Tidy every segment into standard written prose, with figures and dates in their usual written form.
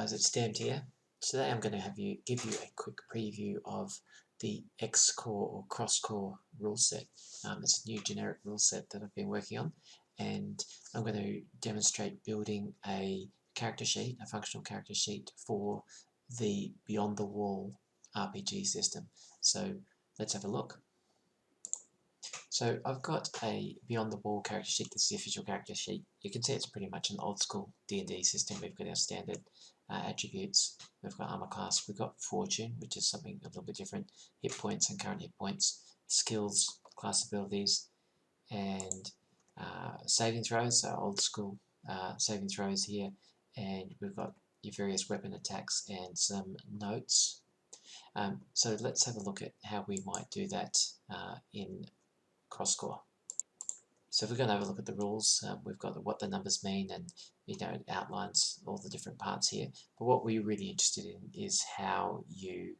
guys, it's Dan here. Today I'm going to give you a quick preview of the XCore or cross-core rule set. It's a new generic rule set that I've been working on, and I'm going to demonstrate building a character sheet, a functional character sheet for the Beyond the Wall RPG system. So let's have a look. So I've got a Beyond the Wall character sheet. This is the official character sheet. You can see it's pretty much an old school D&D system. We've got our standard attributes. We've got armor class. We've got fortune, which is something a little bit different. Hit points and current hit points. Skills, class abilities, and saving throws. So old school saving throws here. And we've got your various weapon attacks and some notes. So let's have a look at how we might do that in cross-core. So if we're going to have a look at the rules, we've got what the numbers mean, and it outlines all the different parts here. But what we're really interested in is how you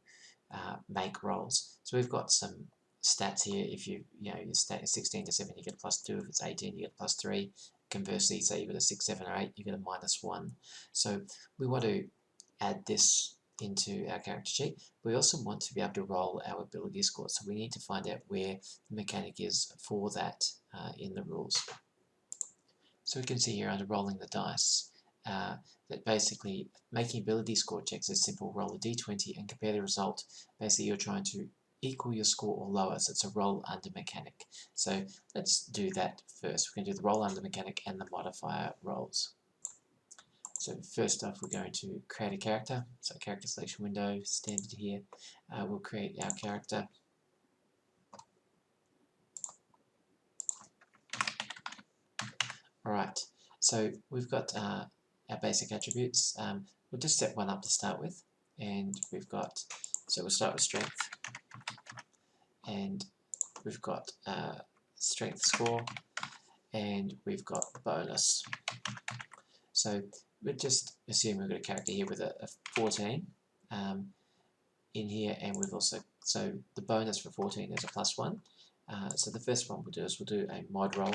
make rolls. So we've got some stats here. If your stat is 16 to 7, you get a +2. If it's 18, you get a +3. Conversely, say you've got a 6, 7, or 8, you get a -1. So we want to add this into our character sheet. We also want to be able to roll our ability score, so we need to find out where the mechanic is for that in the rules. So we can see here under rolling the dice that basically making ability score checks is simple. Roll a d20 and compare the result. Basically you're trying to equal your score or lower, so it's a roll under mechanic. So let's do that first. We're going to do the roll under mechanic and the modifier rolls. So first off, we're going to create a character. So character selection window, standard here. We'll create our character. Alright, so we've got our basic attributes. We'll just set one up to start with. And we've got, so we'll start with strength. And we've got strength score. And we've got bonus. So we'll just assume we've got a character here with a 14 in here, and we've also, so the bonus for 14 is a +1. So the first one we'll do is we'll do a mod roll,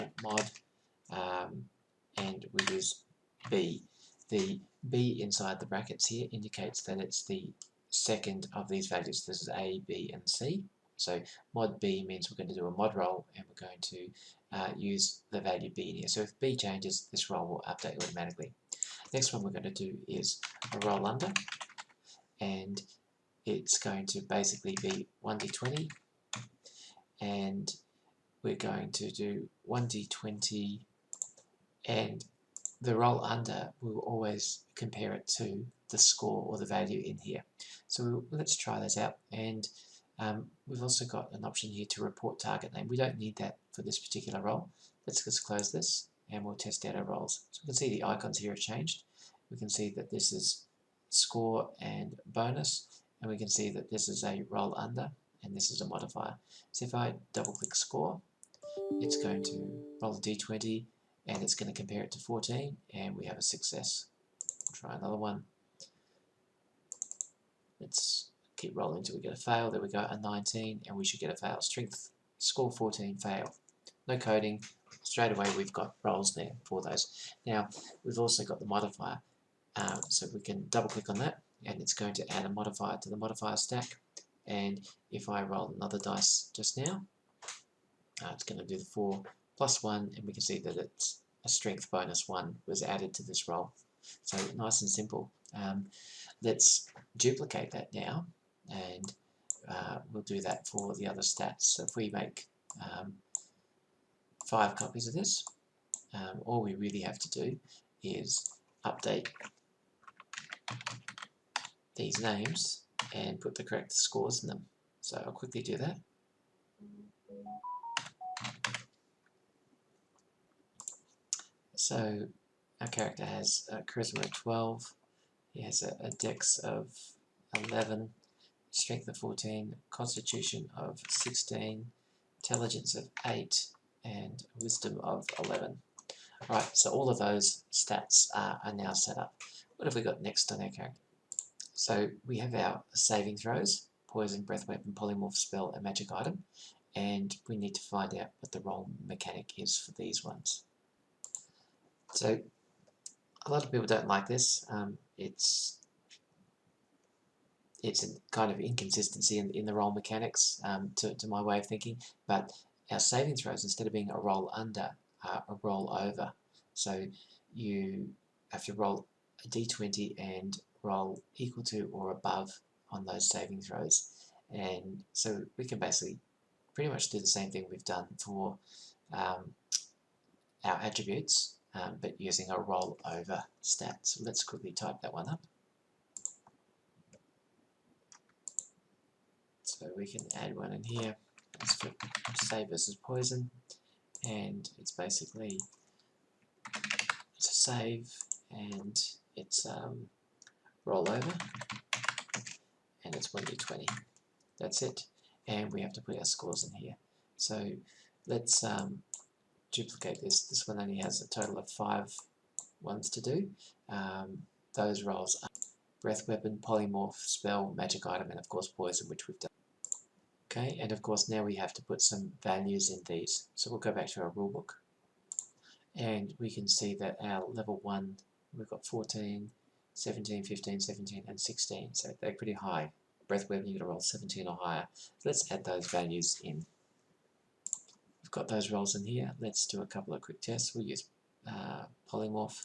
and we'll use B. The B inside the brackets here indicates that it's the second of these values. This is A, B, and C. So mod B means we're going to do a mod roll, and we're going to use the value B in here. So if B changes, this roll will update automatically. Next one we're going to do is a roll under, and it's going to basically be 1d20, and we're going to do 1d20, and the roll under will always compare it to the score or the value in here. So let's try this out, and we've also got an option here to report target name. We don't need that for this particular roll. Let's just close this and we'll test out our rolls. So we can see the icons here have changed. We can see that this is score and bonus, and we can see that this is a roll under and this is a modifier. So if I double click score, it's going to roll a d20 and it's going to compare it to 14, and we have a success. We'll try another one. Let's keep rolling until we get a fail. There we go, a 19, and we should get a fail. Strength score 14, fail. No coding. Straight away we've got rolls there for those. Now we've also got the modifier, so we can double click on that, and it's going to add a modifier to the modifier stack. And if I roll another dice just now, it's going to do the 4 + 1, and we can see that it's a strength bonus 1 was added to this roll. So nice and simple. Let's duplicate that now, and we'll do that for the other stats. So if we make 5 copies of this, all we really have to do is update these names and put the correct scores in them. So I'll quickly do that. So our character has a charisma of 12, he has a dex of 11, strength of 14, constitution of 16, intelligence of 8, and wisdom of 11. Right, so all of those stats are now set up. What have we got next on our character? So we have our saving throws, poison, breath weapon, polymorph spell, and magic item, and we need to find out what the roll mechanic is for these ones. So a lot of people don't like this. It's it's a kind of inconsistency in the roll mechanics to my way of thinking, but our saving throws, instead of being a roll under, are a roll over. So you have to roll a d20 and roll equal to or above on those saving throws. And so we can basically pretty much do the same thing we've done for our attributes, but using a roll over stat. So let's quickly type that one up. So we can add one in here. It's for save versus poison, and it's basically it's a save and it's roll over, and it's 1d20. That's it, and we have to put our scores in here. So let's duplicate this. This one only has a total of 5 ones to do. Those rolls are breath weapon, polymorph, spell, magic item, and of course poison, which we've done. Okay, and of course now we have to put some values in these. So we'll go back to our rulebook, and we can see that our level 1, we've got 14, 17, 15, 17, and 16. So they're pretty high. Breath weapon, you've got to roll 17 or higher. So let's add those values in. We've got those rolls in here. Let's do a couple of quick tests. We'll use polymorph.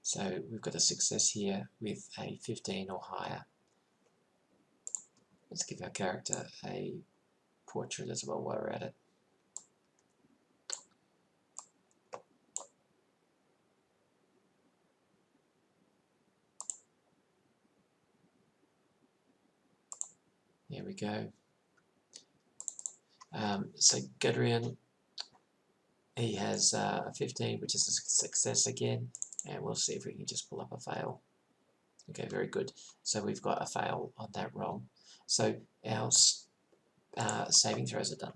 So we've got a success here with a 15 or higher. Let's give our character a portrait as well while we're at it. There we go. So Gudrian, he has a 15, which is a success again, and we'll see if we can just pull up a fail. Okay, very good. So we've got a fail on that roll. So our saving throws are done.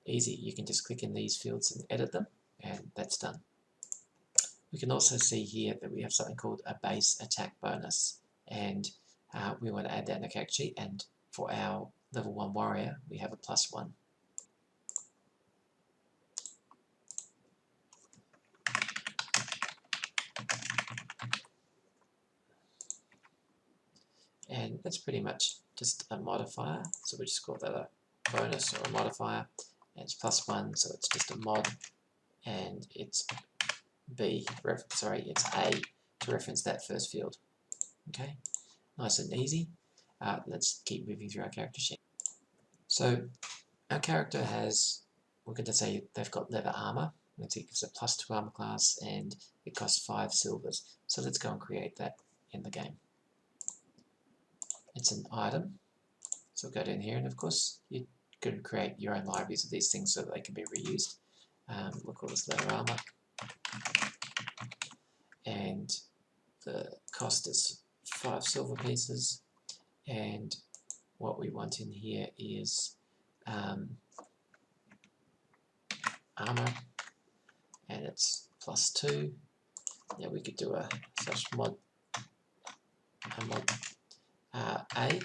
Easy, you can just click in these fields and edit them, and that's done. We can also see here that we have something called a base attack bonus, and we want to add that in the character sheet, and for our level 1 warrior we have a +1. And that's pretty much just a modifier, so we just call that a bonus or a modifier, and it's +1, so it's just a mod, and it's it's A to reference that first field. Okay, nice and easy. Let's keep moving through our character sheet. So our character has, we're going to say they've got leather armor. Let's see, it gives a +2 armor class, and it costs 5 silvers. So let's go and create that in the game. It's an item, so we'll go down here, and of course you can create your own libraries of these things so that they can be reused. We'll call this leather armor, and the cost is 5 silver pieces, and what we want in here is armor, and it's +2. Now we could do a /mod A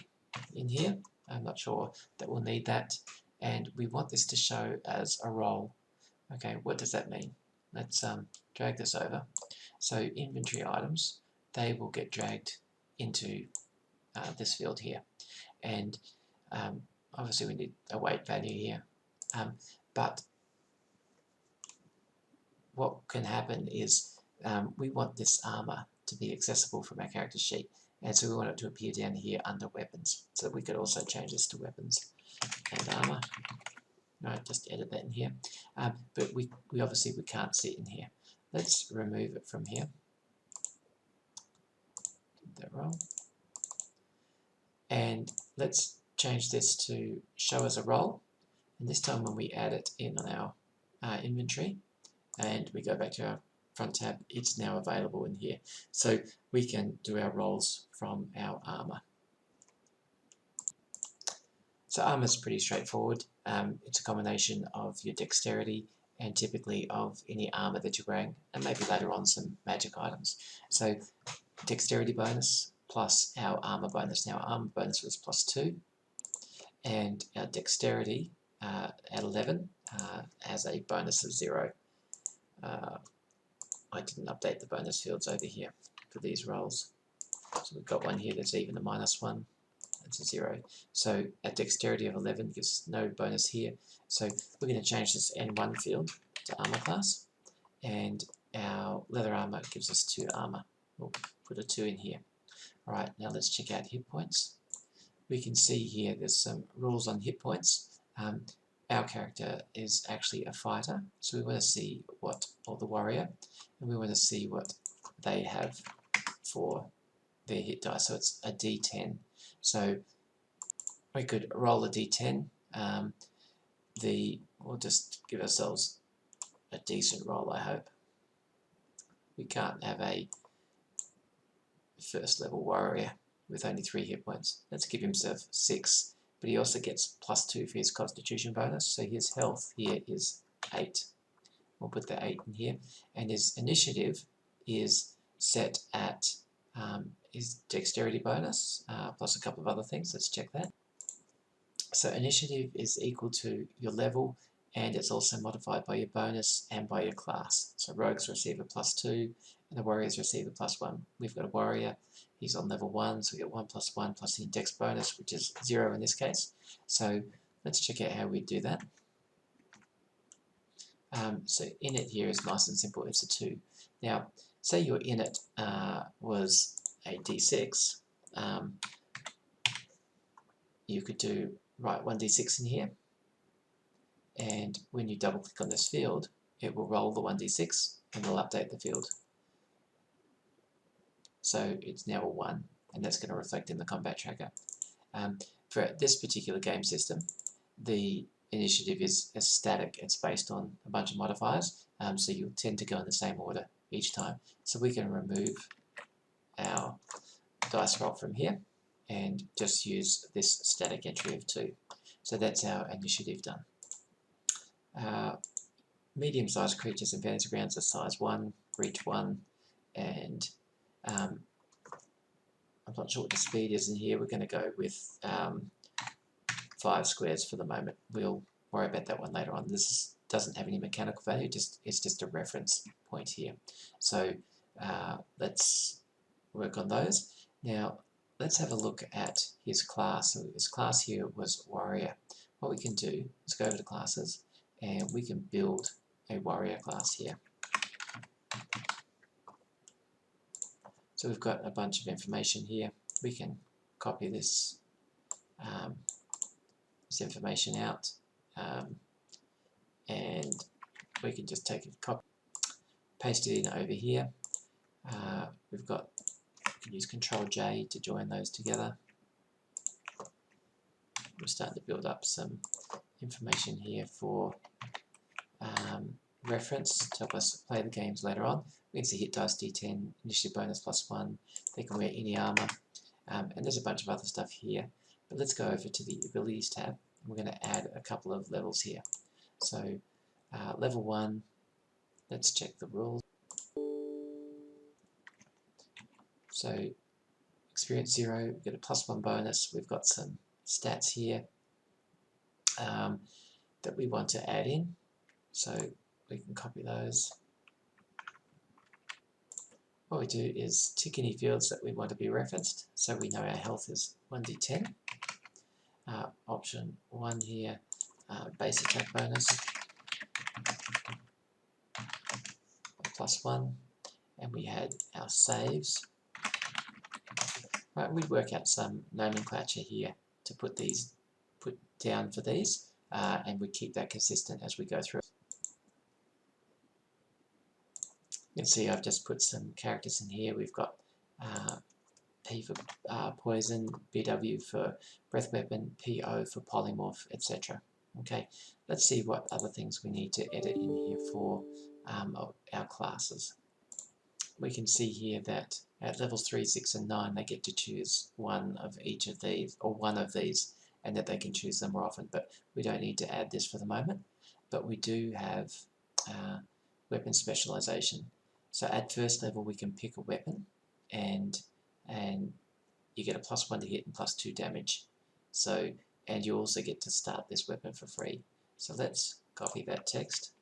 in here. I'm not sure that we'll need that, and we want this to show as a roll. Okay, what does that mean? Let's drag this over. So inventory items, they will get dragged into this field here, and obviously we need a weight value here, but what can happen is we want this armor to be accessible from our character sheet, and so we want it to appear down here under weapons, so we could also change this to weapons and armor. Right, just edit that in here, but we obviously we can't see it in here. Let's remove it from here. Get that wrong, and let's change this to show as a roll, and this time when we add it in on our inventory and we go back to our front tab, it's now available in here, so we can do our rolls from our armor. So armor is pretty straightforward. It's a combination of your dexterity and typically of any armor that you're wearing, and maybe later on some magic items. So dexterity bonus plus our armor bonus. Now our armor bonus was +2, and our dexterity at 11 has a bonus of 0. I didn't update the bonus fields over here for these rolls. So we've got one here that's even a -1. That's a 0. So at dexterity of 11 gives us no bonus here. So we're going to change this N1 field to armor class, and our leather armor gives us 2 armor. We'll put a 2 in here. Alright, now let's check out hit points. We can see here there's some rules on hit points. Our character is actually a fighter, so we want to see what, or the warrior, and we want to see what they have for their hit die. So it's a D10. So we could roll a D10. We'll just give ourselves a decent roll, I hope. We can't have a first level warrior with only 3 hit points. Let's give himself 6, but he also gets +2 for his constitution bonus, so his health here is 8. We'll put the 8 in here, and his initiative is set at his dexterity bonus, plus a couple of other things. Let's check that. So initiative is equal to your level, and it's also modified by your bonus and by your class. So rogues receive a +2, and the warriors receive a +1. We've got a warrior, he's on level 1, so we get 1 + 1 plus the dex bonus, which is 0 in this case. So let's check out how we do that. So init here is nice and simple, it's a 2. Now, say your init was a d6, you could write 1d6 in here, and when you double click on this field, it will roll the 1d6 and will update the field. So it's now a 1, and that's going to reflect in the combat tracker. For this particular game system, the initiative is static. It's based on a bunch of modifiers, so you'll tend to go in the same order each time. So we can remove our dice roll from here and just use this static entry of 2. So that's our initiative done. Medium-sized creatures in fantasy grounds are size 1, reach 1, and I'm not sure what the speed is in here. We're going to go with 5 squares for the moment. We'll worry about that one later on. This doesn't have any mechanical value, it's just a reference point here. So let's work on those. Now let's have a look at his class. So his class here was warrior. What we can do is go over to classes, and we can build a warrior class here. So we've got a bunch of information here. We can copy this information out, and we can just take a copy, paste it in over here. We can use Control-J to join those together. We're starting to build up some information here for reference to help us play the games later on. We can see hit dice D10, initiative bonus +1, they can wear any armor, and there's a bunch of other stuff here. But let's go over to the abilities tab. We're going to add a couple of levels here. So level 1, let's check the rules. So experience 0, we get a +1 bonus. We've got some stats here that we want to add in. So we can copy those. What we do is tick any fields that we want to be referenced, so we know our health is 1d10. Option 1 here, base attack bonus, +1, and we had our saves. Right, we'd work out some nomenclature here to put down for these, and we keep that consistent as we go through. You can see I've just put some characters in here. We've got P for poison, BW for breath weapon, PO for polymorph, etc. Okay, let's see what other things we need to edit in here for our classes. We can see here that at levels 3, 6 and 9 they get to choose one of each of these, or one of these, and that they can choose them more often, but we don't need to add this for the moment. But we do have weapon specialization. So at first level we can pick a weapon, and you get a +1 to hit and +2 damage. So, and you also get to start this weapon for free. So let's copy that text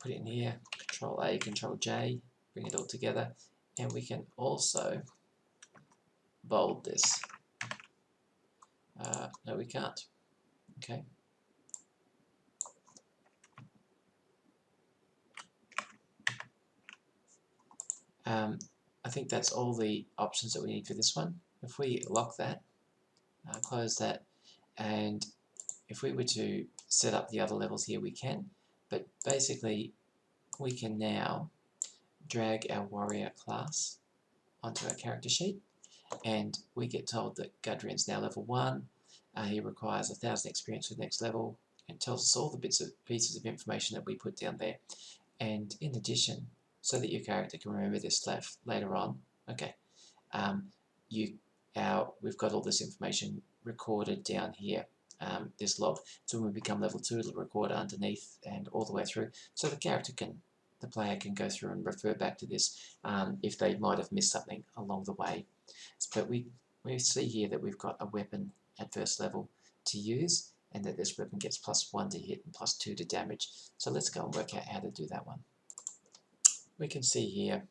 put it in here, Control A, Control J, bring it all together, and we can also bold this. No, we can't. Okay. I think that's all the options that we need for this one. If we lock that, close that, and if we were to set up the other levels here, we can, but basically we can now drag our warrior class onto our character sheet, and we get told that Gudrian's now level 1, he requires 1,000 experience for the next level, and tells us all the pieces of information that we put down there. And in addition, so that your character can remember this stuff later on, okay, we've got all this information recorded down here, this log. So when we become level 2, it'll record underneath and all the way through, so the player can go through and refer back to this if they might have missed something along the way. But we see here that we've got a weapon at first level to use, and that this weapon gets +1 to hit and +2 to damage. So let's go and work out how to do that one. We can see here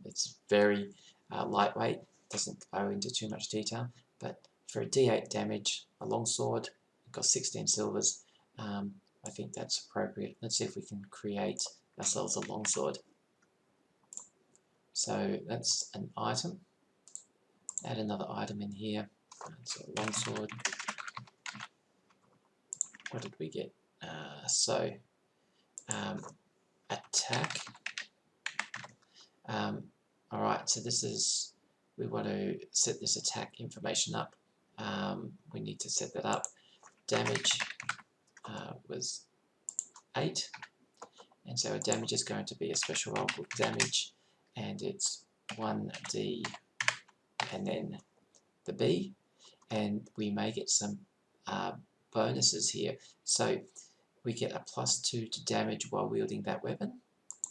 it's very lightweight, doesn't go into too much detail, but for a D8 damage, a longsword, we've got 16 silvers. I think that's appropriate. Let's see if we can create ourselves a longsword. So that's an item. Add another item in here. So longsword. What did we get? Attack. Alright, so this is, we want to set this attack information up. We need to set that up. Damage was 8, and so our damage is going to be a special roll called damage, and it's 1d and then the B, and we may get some bonuses here. So we get a +2 to damage while wielding that weapon,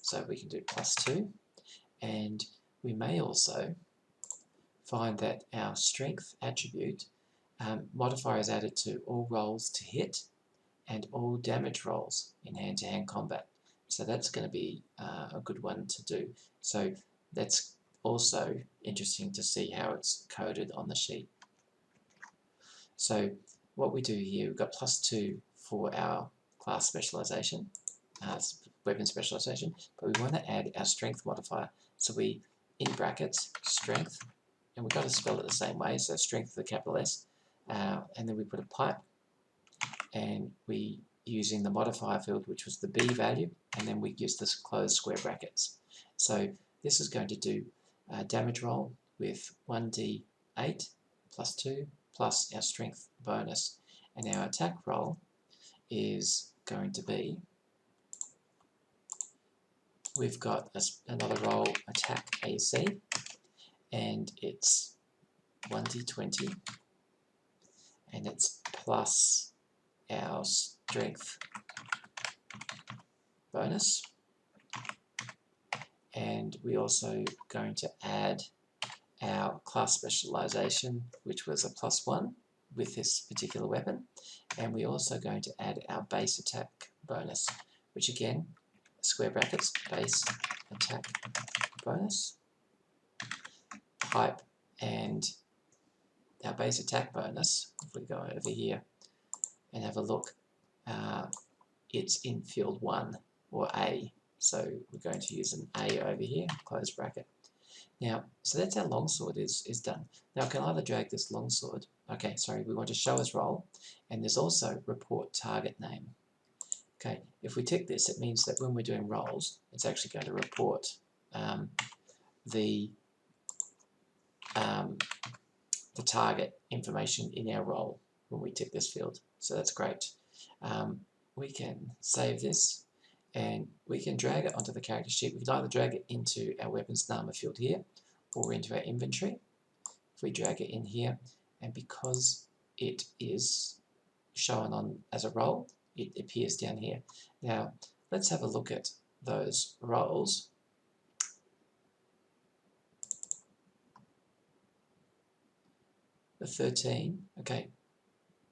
so we can do +2, and we may also find that our strength attribute modifier is added to all rolls to hit and all damage rolls in hand-to-hand combat. So that's going to be a good one to do. So that's also interesting to see how it's coded on the sheet. So what we do here, we've got +2 for our class specialization, weapon specialization, but we want to add our strength modifier. So we, in brackets, strength, and we've got to spell it the same way, so strength with a capital S, and then we put a pipe, and we using the modifier field, which was the B value, and then we use this closed square brackets. So this is going to do a damage roll with 1d8 +2 plus our strength bonus, and our attack roll is going to be, we've got another roll, attack AC, and it's 1d20, and it's plus our strength bonus, and we're also going to add our class specialization, which was a +1 with this particular weapon, and we're also going to add our base attack bonus, which again, square brackets, base attack bonus, pipe, and our base attack bonus, if we go over here and have a look, it's in field 1, or A, so we're going to use an A over here, close bracket. Now, so that's how longsword is done. Now I can either drag this longsword, okay, sorry, we want to show as roll, and there's also report target name. Okay, if we tick this, it means that when we're doing rolls, it's actually going to report the target information in our roll when we tick this field. So that's great. We can save this, and we can drag it onto the character sheet. We can either drag it into our weapons and armor field here, or into our inventory. If we drag it in here, and because it is shown on as a roll, it appears down here. Now, let's have a look at those rolls. The 13, okay,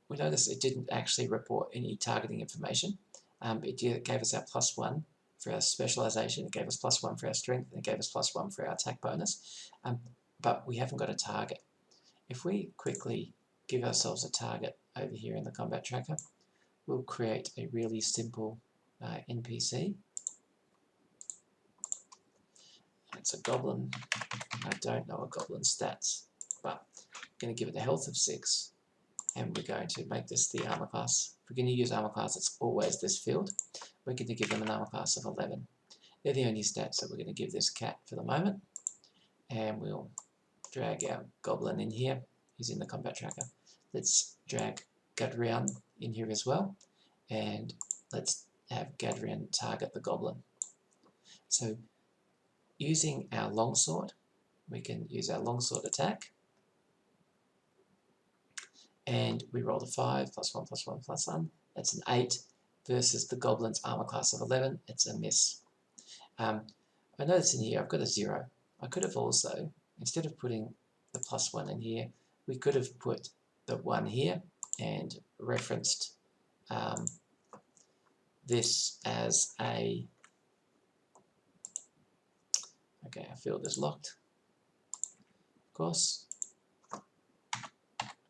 we notice it didn't actually report any targeting information. It gave us our +1 for our specialization, it gave us +1 for our strength, and it gave us +1 for our attack bonus, but we haven't got a target. If we quickly give ourselves a target over here in the combat tracker, we'll create a really simple NPC. It's a goblin. I don't know a goblin's stats, but I'm going to give it a health of 6, and we're going to make this the armor class. If we're going to use armor class, it's always this field. We're going to give them an armor class of 11. They're the only stats that we're going to give this cat for the moment, and we'll drag our goblin in here. He's in the combat tracker. Let's drag Gadrian in here as well, and let's have Gadrian target the goblin. So using our longsword, we can use our longsword attack, and we rolled a 5, +1, +1, +1. That's an 8 versus the goblin's armor class of 11. It's a miss. I notice in here I've got a 0. I could have also, instead of putting the +1 in here, we could have put the 1 here and referenced this as a, okay, our field is locked, of course.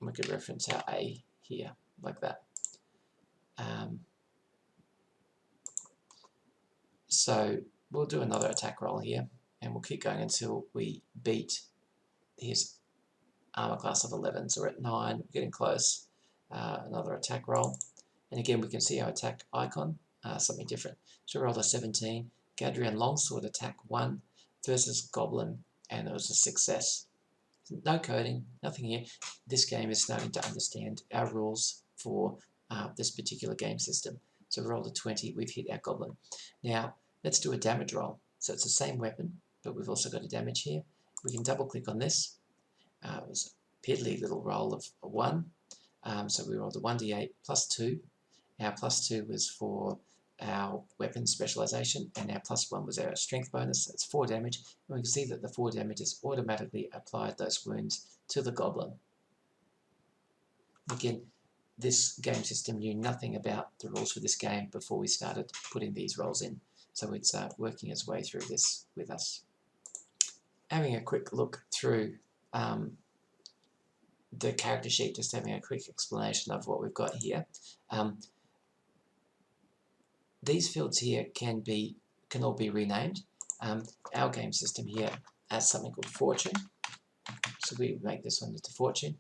We could reference our A here, like that. So we'll do another attack roll here, and we'll keep going until we beat his armor class of 11. So we're at 9, we're getting close. Another attack roll, and again we can see our attack icon, something different. So we rolled a 17, Gadrian longsword attack 1 versus goblin, and it was a success. No coding, nothing here. This game is starting to understand our rules for this particular game system. So we rolled a 20, we've hit our goblin. Now let's do a damage roll. So it's the same weapon, but we've also got a damage here. We can double click on this. It was a piddly little roll of a 1. So we rolled a 1d8 +2. Our +2 was for our weapon specialization, and our +1 was our strength bonus. That's 4 damage, and we can see that the 4 damage has automatically applied those wounds to the goblin. Again, this game system knew nothing about the rules for this game before we started putting these rolls in, so it's working its way through this with us. Having a quick look through the character sheet, just having a quick explanation of what we've got here. These fields here can all be renamed. Our game system here has something called Fortune, so we make this one into Fortune.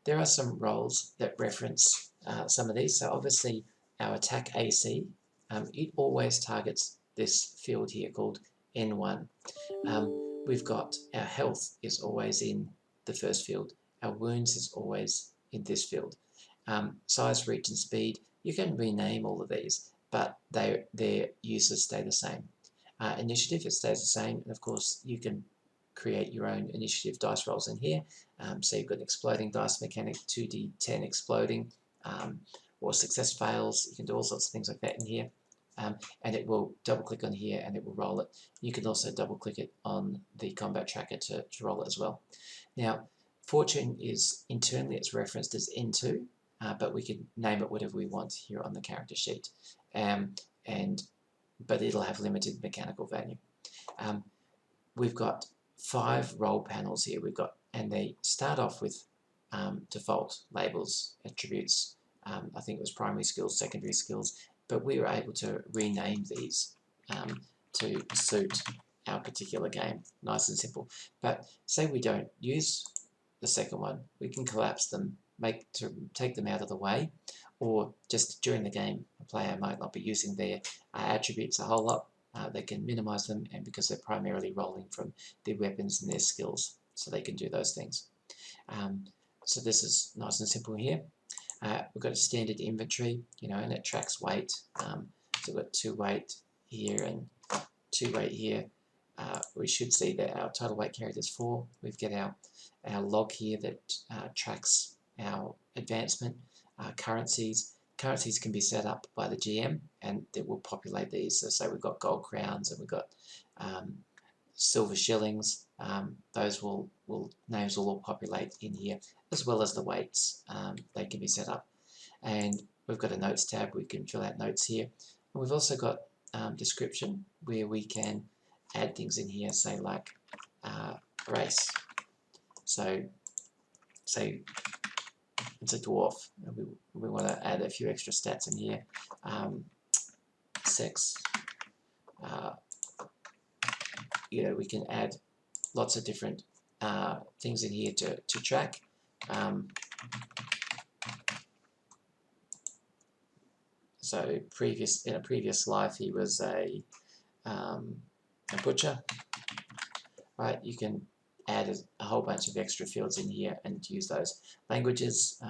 There are some roles that reference some of these. So obviously our attack AC, it always targets this field here called N1. We've got our health is always in the first field. Our wounds is always in this field. Size, reach, and speed, you can rename all of these, but their uses stay the same. Initiative, it stays the same, and of course you can create your own initiative dice rolls in here. So you've got an exploding dice mechanic, 2d10 exploding, or success fails. You can do all sorts of things like that in here. And it will double click on here and it will roll it. You can also double click it on the combat tracker to roll it as well. Now, Fortune is internally, it's referenced as N2, but we can name it whatever we want here on the character sheet. But it'll have limited mechanical value. We've got 5 role panels here. And they start off with default labels, attributes. I think it was primary skills, secondary skills, but we were able to rename these to suit our particular game. Nice and simple. But say we don't use the second one, we can collapse them, take them out of the way, or just during the game, a player might not be using their attributes a whole lot. They can minimize them, and because they're primarily rolling from their weapons and their skills, so they can do those things. So this is nice and simple here. We've got a standard inventory, and it tracks weight. So we've got 2 weight here and 2 weight here. We should see that our total weight carried is 4. We've got our log here that tracks our advancement. Currencies. Currencies can be set up by the GM, and it will populate these. So say we've got gold crowns and we've got silver shillings. Those names will all populate in here, as well as the weights. They can be set up. And we've got a notes tab. We can fill out notes here. And we've also got description where we can add things in here, say like race. So say it's a dwarf, and we want to add a few extra stats in here. Sex, we can add lots of different things in here to track. So in a previous life he was a butcher, right? You can add a whole bunch of extra fields in here and use those. Languages,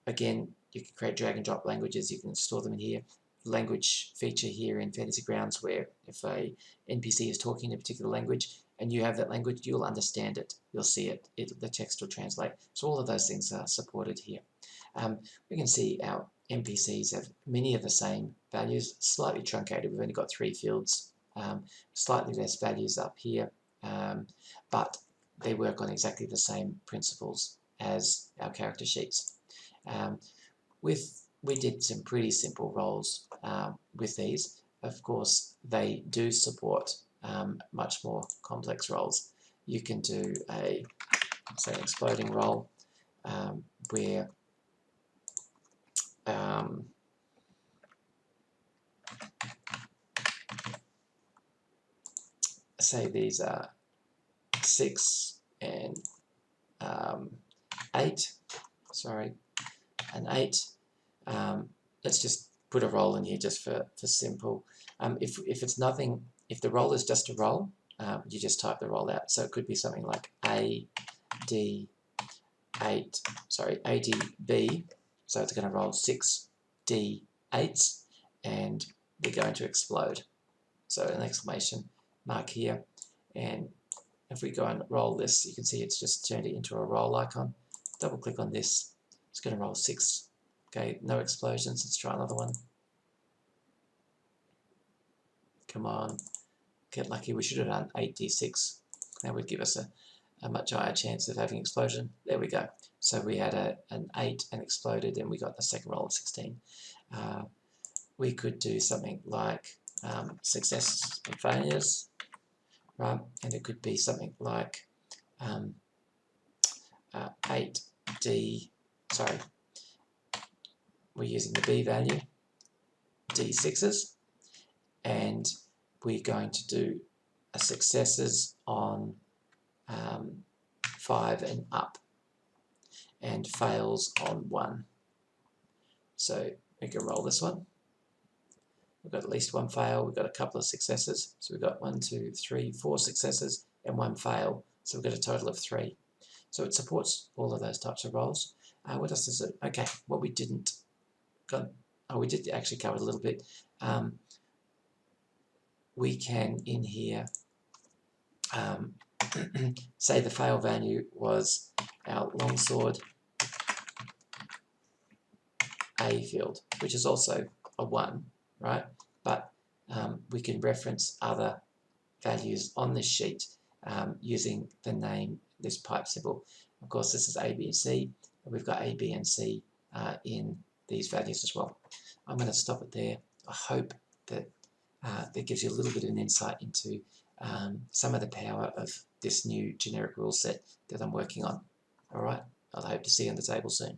again, you can create drag and drop languages, you can store them in here. Language feature here in Fantasy Grounds where if a NPC is talking in a particular language and you have that language, you'll understand it, you'll see it, the text will translate. So all of those things are supported here. We can see our NPCs have many of the same values, slightly truncated. We've only got 3 fields, slightly less values up here, but they work on exactly the same principles as our character sheets. We did some pretty simple roles with these. Of course, they do support much more complex roles. You can do a, say, an exploding roll where say these are 6 and 8, sorry, and 8. Let's just put a roll in here just for simple. If it's nothing, if the roll is just a roll, you just type the roll out. So it could be something like ADB, so it's going to roll 6 D8s and they're going to explode. So an exclamation mark here, and if we go and roll this, you can see it's just turned it into a roll icon. Double click on this, it's going to roll 6. Okay, no explosions. Let's try another one. Come on, get lucky. We should have done 8d6. That would give us a much higher chance of having explosion. There we go. So we had an 8 and exploded, and we got the second roll of 16. We could do something like successes and failures, right? And it could be something like 8d, sorry, we're using the B value, D6s, and we're going to do a successes on 5 and up, and fails on 1. So we can roll this one. We've got at least 1 fail, we've got a couple of successes. So we've got 1, 2, 3, 4 successes and 1 fail. So we've got a total of 3. So it supports all of those types of rolls. What else does it? Okay, what we didn't got, we did actually cover it a little bit. We can in here say the fail value was our longsword A field, which is also a 1, right? But we can reference other values on this sheet using the name, this pipe symbol. Of course, this is A, B, and C. We've got A, B, and C in these values as well. I'm going to stop it there. I hope that that gives you a little bit of an insight into some of the power of this new generic rule set that I'm working on. All right, I hope to see you on the table soon.